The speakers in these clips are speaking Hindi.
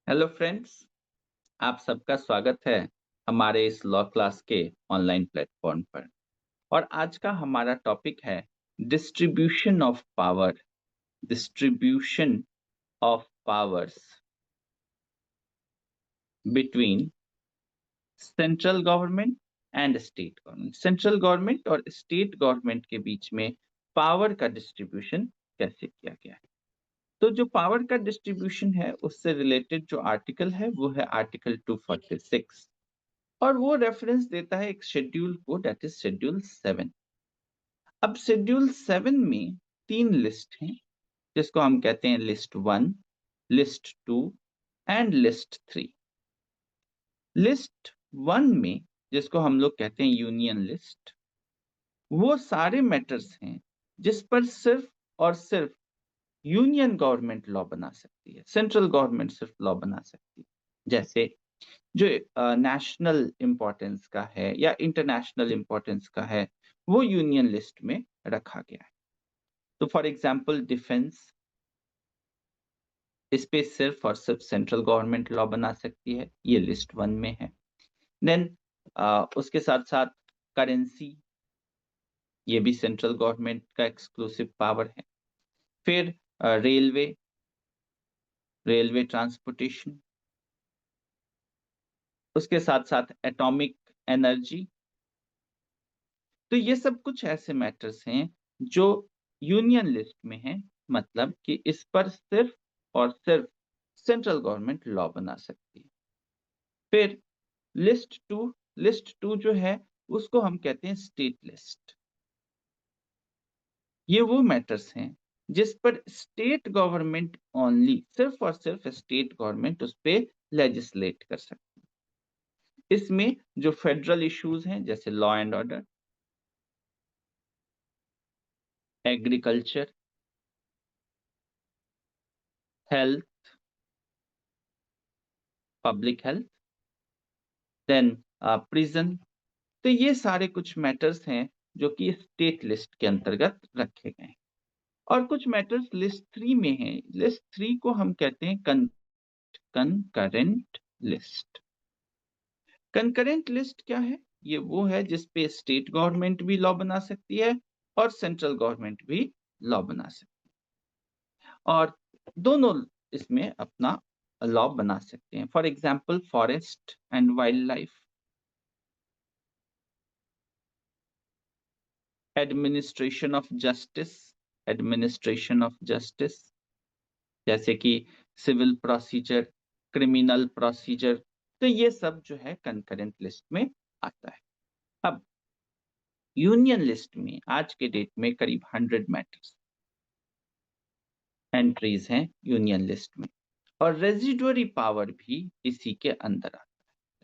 हेलो फ्रेंड्स, आप सबका स्वागत है हमारे इस लॉ क्लास के ऑनलाइन प्लेटफॉर्म पर। और आज का हमारा टॉपिक है distribution of power. Distribution of powers between central government and state government. Central government और स्टेट गवर्नमेंट के बीच में पावर का डिस्ट्रीब्यूशन कैसे किया गया है। तो जो पावर का डिस्ट्रीब्यूशन है उससे रिलेटेड जो आर्टिकल है वो है आर्टिकल 246, और वो रेफरेंस देता है एक शेड्यूल को, दैट इज शेड्यूल 7। अब शेड्यूल 7 में 3 लिस्ट हैं, जिसको हम कहते हैं list 1, list 2 and list 3। List 1 में, जिसको हम लोग कहते हैं यूनियन लिस्ट, वो सारे मैटर्स हैं जिस पर सिर्फ और सिर्फ यूनियन गवर्नमेंट लॉ बना सकती है, सेंट्रल गवर्नमेंट सिर्फ लॉ बना सकती है। जैसे जो नेशनल इंपॉर्टेंस का है या इंटरनेशनल इंपॉर्टेंस का है, वो यूनियन लिस्ट में रखा गया है। तो फॉर एग्जांपल डिफेंस, इस पे सिर्फ और सिर्फ सेंट्रल गवर्नमेंट लॉ बना सकती है, ये लिस्ट 1 में है। देन उसके साथ साथ करेंसी, ये भी सेंट्रल गवर्नमेंट का एक्सक्लूसिव पावर है। फिर रेलवे, रेलवे ट्रांसपोर्टेशन, उसके साथ साथ एटॉमिक एनर्जी। तो ये सब कुछ ऐसे मैटर्स हैं जो यूनियन लिस्ट में हैं, मतलब कि इस पर सिर्फ और सिर्फ सेंट्रल गवर्नमेंट लॉ बना सकती है। फिर लिस्ट टू जो है उसको हम कहते हैं स्टेट लिस्ट। ये वो मैटर्स हैं जिस पर स्टेट गवर्नमेंट ओनली, सिर्फ और सिर्फ स्टेट गवर्नमेंट उस पे लेजिस्लेट कर सकती है। इसमें जो फेडरल इश्यूज हैं जैसे law and order, agriculture, health, public health, then prison, तो ये सारे कुछ मैटर्स हैं जो कि स्टेट लिस्ट के अंतर्गत रखे गए हैं। और कुछ मैटर्स लिस्ट 3 में हैं। लिस्ट 3 को हम कहते हैं कंकरेंट लिस्ट। कंकरेंट लिस्ट क्या है? ये वो है जिस पे स्टेट गवर्नमेंट भी लॉ बना सकती है और सेंट्रल गवर्नमेंट भी लॉ बना सकती है, और दोनों इसमें अपना लॉ बना सकते हैं। For example forest and wild life, administration of justice, administration of justice जैसे कि सिविल प्रोसीजर, क्रिमिनल प्रोसीजर, तो ये सब जो है कंकरेंट लिस्ट में आता है। अब यूनियन लिस्ट में आज के डेट में करीब 100 मैटर्स एंट्रीज हैं यूनियन लिस्ट में, और रेजिडुअरी पावर भी इसी के अंदर आता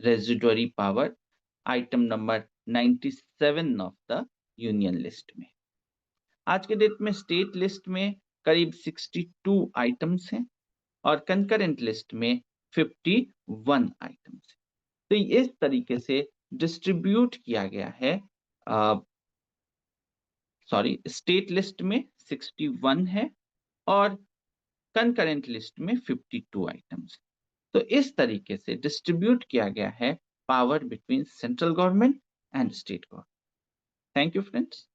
है। Residuary power item number 97 of the union list में। आज के डेट में स्टेट लिस्ट में करीब 62 आइटम्स हैं और कंकरेंट लिस्ट में 51 आइटम्स हैं। तो इस तरीके से डिस्ट्रीब्यूट किया गया है। स्टेट लिस्ट में 61 है और कंकरेंट लिस्ट में 52 आइटम्स। तो इस तरीके से डिस्ट्रीब्यूट किया गया है power between central government and state government. Thank you friends.